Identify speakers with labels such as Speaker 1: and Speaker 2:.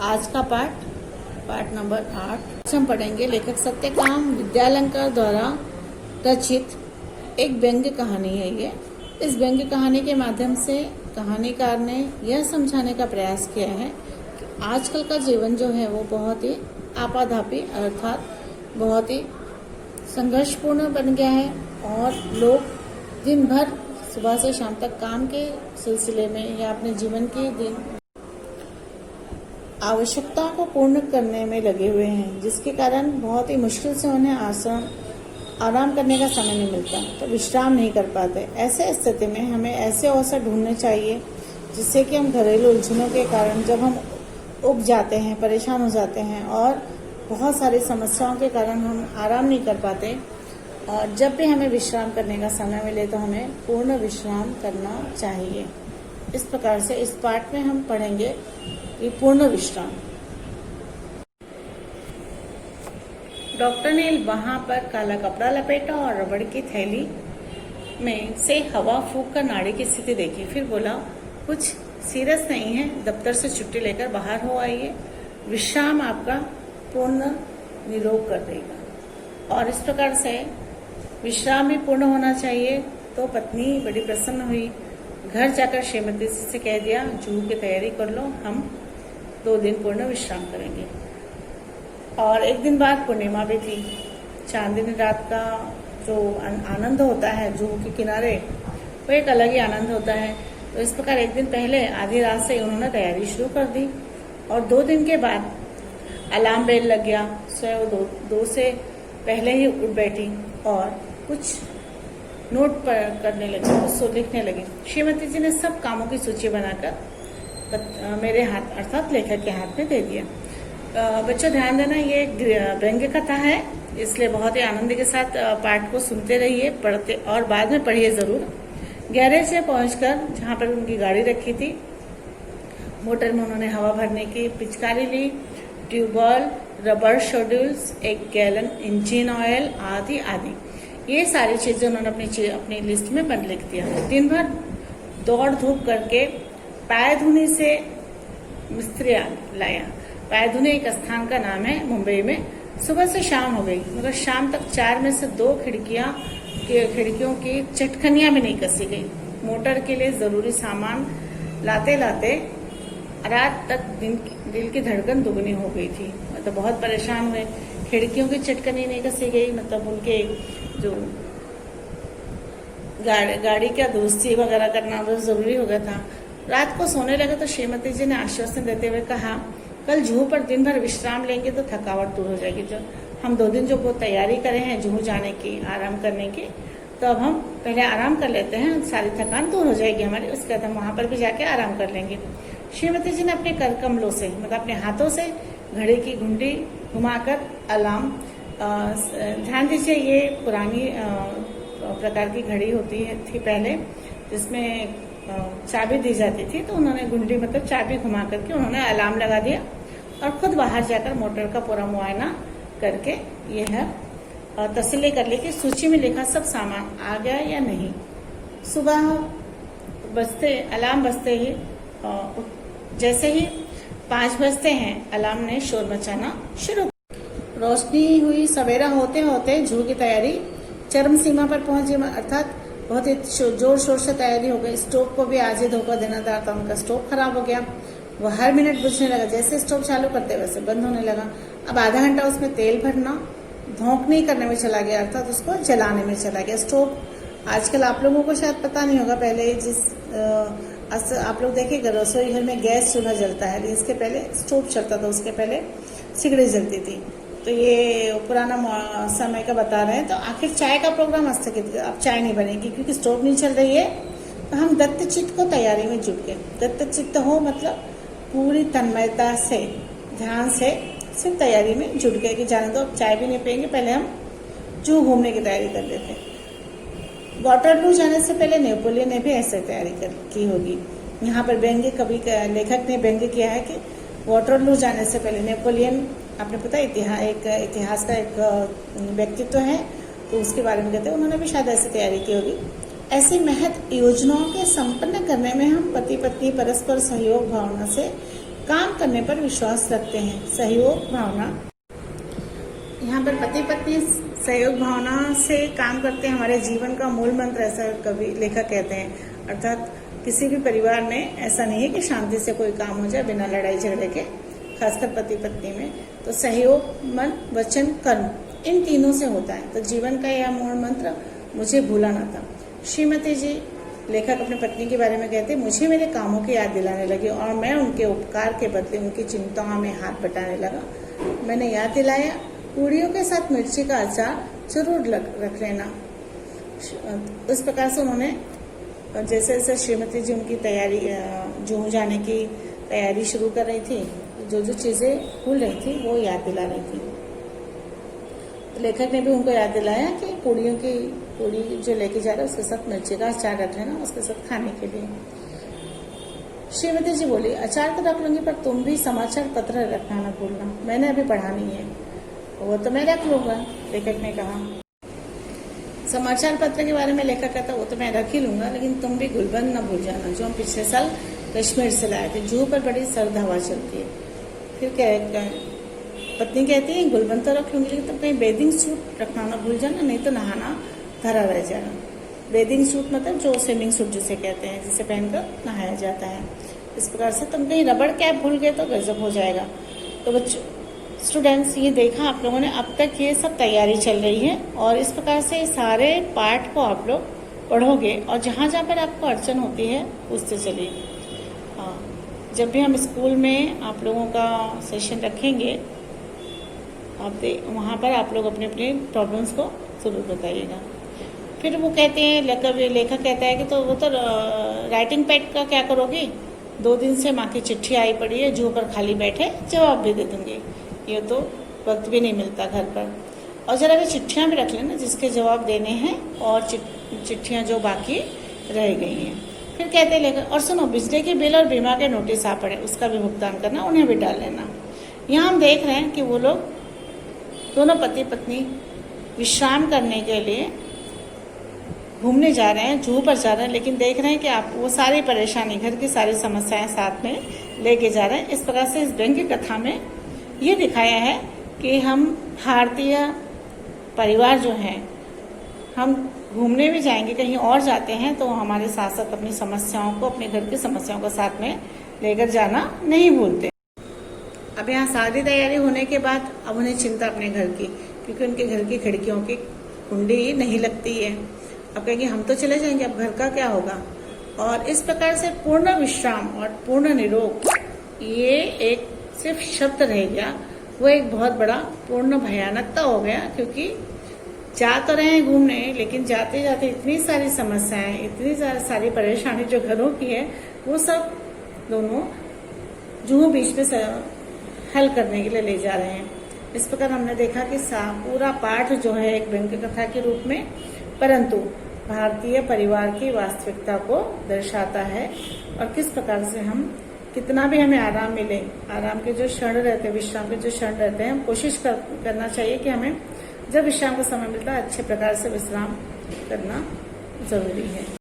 Speaker 1: आज का पाठ नंबर 8 हम पढ़ेंगे। लेखक सत्यकाम विद्यालंकार द्वारा रचित एक व्यंग्य कहानी है ये। इस व्यंग्य कहानी के माध्यम से कहानीकार ने यह समझाने का प्रयास किया है कि आजकल का जीवन जो है वो बहुत ही आपाधापी अर्थात बहुत ही संघर्षपूर्ण बन गया है और लोग दिन भर सुबह से शाम तक काम के सिलसिले में या अपने जीवन की दिन आवश्यकताओं को पूर्ण करने में लगे हुए हैं, जिसके कारण बहुत ही मुश्किल से उन्हें आराम करने का समय नहीं मिलता, तो विश्राम नहीं कर पाते। ऐसे स्थिति में हमें ऐसे अवसर ढूंढने चाहिए जिससे कि हम घरेलू उलझनों के कारण जब हम उब जाते हैं, परेशान हो जाते हैं और बहुत सारी समस्याओं के कारण हम आराम नहीं कर पाते, और जब भी हमें विश्राम करने का समय मिले तो हमें पूर्ण विश्राम करना चाहिए। इस प्रकार से इस पाठ में हम पढ़ेंगे कि पूर्ण विश्राम। डॉक्टर ने वहां पर काला कपड़ा लपेटा और रबड़ की थैली में से हवा फूंक कर नाड़ी की स्थिति देखी। फिर बोला, कुछ सीरियस नहीं है, दफ्तर से छुट्टी लेकर बाहर हो आइए, विश्राम आपका पूर्ण निरोग कर देगा। और इस प्रकार से विश्राम भी पूर्ण होना चाहिए। तो पत्नी बड़ी प्रसन्न हुई। घर जाकर श्रीमती से कह दिया, जूहू की तैयारी कर लो, हम 2 दिन पूर्ण विश्राम करेंगे। और एक दिन बाद पूर्णिमा भी थी। चांदनी रात का जो आनंद होता है जूहू के किनारे, वो एक अलग ही आनंद होता है। तो इस प्रकार एक दिन पहले आधी रात से उन्होंने तैयारी शुरू कर दी और 2 दिन के बाद अलार्म बेल लग गया। स्वयं वो 2 से पहले ही उठ बैठी और कुछ नोट करने लगी, कुछ लिखने लगी। श्रीमती जी ने सब कामों की सूची बनाकर मेरे हाथ अर्थात लेखक के हाथ में दे दिया। बच्चों ध्यान देना, ये व्यंग्य कथा है, इसलिए बहुत ही आनंद के साथ पाठ को सुनते रहिए, पढ़ते और बाद में पढ़िए जरूर। गैरेज में पहुंचकर जहां पर उनकी गाड़ी रखी थी, मोटर में उन्होंने हवा भरने की पिचकारी ली, ट्यूबवेल, रबर शेड्यूल्स, 1 गैलन इंजन ऑयल आदि आदि, ये सारी चीजें उन्होंने अपनी लिस्ट में बंद लिख दिया। दिन भर दौड़ धूप करके पायधुनी से मिस्त्री लाया। पायधुनी एक स्थान का नाम है मुंबई में। सुबह से शाम हो गई मगर शाम तक 4 में से 2 खिड़कियों की चटखनियां भी नहीं कसी गई। मोटर के लिए जरूरी सामान लाते लाते रात तक दिल की धड़कन दुगनी हो गई थी। मतलब बहुत परेशान हुए। खिड़कियों की चटकनी नहीं कसी गई, मतलब उनके जो गाड़ी का दुरुस्ती वगैरह करना बहुत जरूरी हो गया था। रात को सोने लगे तो श्रीमती जी ने आश्वासन देते हुए कहा, कल जूहू पर दिन भर विश्राम लेंगे तो थकावट दूर हो जाएगी। जो हम 2 दिन जो बहुत तैयारी करें हैं जूहू जाने की, आराम करने की, तो अब हम पहले आराम कर लेते हैं, सारी थकान दूर हो जाएगी हमारी, उसके बाद हम वहां पर भी जाके आराम कर लेंगे। श्रीमती जी ने अपने कर कमलों से मतलब अपने हाथों से घड़ी की घुंडी घुमाकर अलार्म, ध्यान दीजिए ये पुरानी प्रकार की घड़ी होती थी पहले, जिसमें चाबी दी जाती थी, तो उन्होंने घुंडी मतलब चाबी घुमा करके उन्होंने अलार्म लगा दिया और खुद बाहर जाकर मोटर का पूरा मुआयना करके यह तसल्ली कर ली कि सूची में लिखा सब सामान आ गया या नहीं। सुबह अलार्म बजते ही जैसे ही 5 बजते हैं, अलार्म ने शोर मचाना शुरू। रोशनी हुई। सवेरा होते होते जूहू की तैयारी चरम सीमा पर पहुंची, अर्थात बहुत ही जोर शोर से तैयारी हो गई। स्टोव को भी आज ही धोखा देना था, उनका स्टोव खराब हो गया। वह हर मिनट बुझने लगा, जैसे स्टोव चालू करते वैसे बंद होने लगा। अब आधा घंटा उसमें तेल भरना धोंकनी करने में चला गया, अर्थात उसको जलाने में चला गया। स्टोव आजकल आप लोगों को शायद पता नहीं होगा, पहले आप लोग देखिएगा रसोई घर में गैस चूल्हा जलता है, इसके पहले स्टोव चलता था, उसके पहले सिगड़ी जलती थी। तो ये पुराना समय का बता रहे हैं। तो आखिर चाय का प्रोग्राम स्थगित, अब चाय नहीं बनेगी क्योंकि स्टोव नहीं चल रही है। तो हम दत्तचित्त को तैयारी में जुट गए। दत्तचित्त हो मतलब पूरी तन्मयता से, ध्यान से सिर्फ तैयारी में जुट गए कि जाने दो, अब चाय भी नहीं पियेंगे, पहले हम जूहू घूमने की तैयारी कर लेते हैं। वाटरलू जाने से पहले नेपोलियन ने भी ऐसे तैयारी की होगी। यहाँ पर व्यंग्य कवि लेखक ने व्यंग्य किया है कि वाटरलू जाने से पहले नेपोलियन, आपने पता इतिहास का एक व्यक्तित्व है, तो उसके बारे में कहते हैं, उन्होंने भी शायद ऐसी तैयारी की होगी। ऐसी महत योजनाओं के संपन्न करने में हम पति पत्नी परस्पर सहयोग भावना से काम करने पर विश्वास रखते हैं। सहयोग भावना, यहाँ पर पति पत्नी सहयोग भावना से काम करते हैं। हमारे जीवन का मूल मंत्र, ऐसा कवि लेखक कहते हैं। अर्थात किसी भी परिवार में ऐसा नहीं है कि शांति से कोई काम हो जाए बिना लड़ाई झगड़े के, खासकर पति पत्नी में। तो सहयोग, मन, वचन, कर्म, इन तीनों से होता है। तो जीवन का यह मूल मंत्र मुझे भूला ना था। श्रीमती जी, लेखक अपनी पत्नी के बारे में कहते, मुझे मेरे कामों की याद दिलाने लगी और मैं उनके उपकार के बदले उनकी चिंताओं में हाथ बटाने लगा। मैंने याद दिलाया, पूड़ियों के साथ मिर्ची का अचार जरूर रख लेना। इस प्रकार से उन्होंने जैसे जैसे श्रीमती जी उनकी तैयारी, जूहू जाने की तैयारी शुरू कर रही थी, जो जो चीजें भूल रही थी वो याद दिला रही थी। तो लेखक ने भी उनको याद दिलाया कि पूड़ी जो लेके जा रहे हैं उसके साथ मिर्ची का अचार रख लेना, उसके साथ खाने के लिए। श्रीमती जी बोली, अचार तो रख लूंगी, पर तुम भी समाचार पत्र रखना ना भूलना, मैंने अभी पढ़ा नहीं है। वो तो मैं रख लूंगा, लेखक ने कहा। समाचार पत्र के बारे में लेखक कहता, वो तो मैं रख ही लूंगा, लेकिन तुम भी गुलबंद न भूल जाना, जो हम पिछले साल कश्मीर से लाए थे। जूहू पर बड़ी सर्द हवा चलती है। फिर क्या पत्नी कहती है, गुलबंद तो रख लूंगी, लेकिन तुम कहीं बेदिंग सूट रखना ना भूल जाना, नहीं तो नहाना धरा रह जाएगा। बेदिंग सूट मतलब जो स्विमिंग सूट जिसे कहते हैं, जिसे पहनकर नहाया जाता है। इस प्रकार से तुम कहीं रबड़ कैप भूल गए तो गजब हो जाएगा। तो बच्चों, स्टूडेंट्स, ये देखा आप लोगों ने, अब तक ये सब तैयारी चल रही है और इस प्रकार से सारे पाठ को आप लोग पढ़ोगे और जहाँ जहाँ पर आपको अड़चन होती है पूछते चलिए। जब भी हम स्कूल में आप लोगों का सेशन रखेंगे, वहाँ पर आप लोग अपने अपने प्रॉब्लम्स को जरूर बताइएगा। फिर वो कहते हैं, लेखक कहता है कि तो वो तो राइटिंग पैड का क्या करोगी? 2 दिन से माँ की चिट्ठी आई पड़ी है, जूहू पर खाली बैठे जवाब भी दे दूंगी। ये तो वक्त भी नहीं मिलता घर पर। और जरा भी चिट्ठियाँ भी रख लेना जिसके जवाब देने हैं और चिट्ठियाँ जो बाकी रह गई हैं। फिर कहते हैं लेखक, और सुनो, बिजली के बिल और बीमा के नोटिस आ पड़े, उसका भी भुगतान करना, उन्हें भी डाल लेना। यहाँ हम देख रहे हैं कि वो लोग दोनों पति पत्नी विश्राम करने के लिए घूमने जा रहे हैं, जूहू पर जा रहे हैं, लेकिन देख रहे हैं कि आप वो सारी परेशानी, घर की सारी समस्याएं साथ में लेके जा रहे हैं। इस प्रकार से इस व्यंग्य कथा में ये दिखाया है कि हम भारतीय परिवार जो हैं, हम घूमने भी जाएंगे, कहीं और जाते हैं तो हमारे साथ साथ अपनी समस्याओं को, अपने घर की समस्याओं को साथ में लेकर जाना नहीं भूलते। अब यहाँ सारी तैयारी होने के बाद अब उन्हें चिंता अपने घर की, क्योंकि उनके घर की खिड़कियों की कुंडी नहीं लगती है। अब कहेंगे हम तो चले जाएंगे, अब घर का क्या होगा? और इस प्रकार से पूर्ण विश्राम और पूर्ण निरोग, ये एक सिर्फ शब्द रह गया, वो एक बहुत बड़ा पूर्ण भयानकता हो गया। क्योंकि जा तो रहे हैं घूमने, लेकिन जाते जाते इतनी सारी समस्याएं, इतनी सारी परेशानी जो घरों की है, वो सब दोनों जूहू बीच में हल करने के लिए ले जा रहे हैं। इस प्रकार हमने देखा कि पूरा पाठ जो है एक व्यंग्य कथा के रूप में, परंतु भारतीय परिवार की वास्तविकता को दर्शाता है और किस प्रकार से हम, कितना भी हमें आराम मिले, आराम के जो क्षण रहते हैं, विश्राम के जो क्षण रहते हैं, हम कोशिश करना चाहिए कि हमें जब विश्राम का समय मिलता है अच्छे प्रकार से विश्राम करना जरूरी है।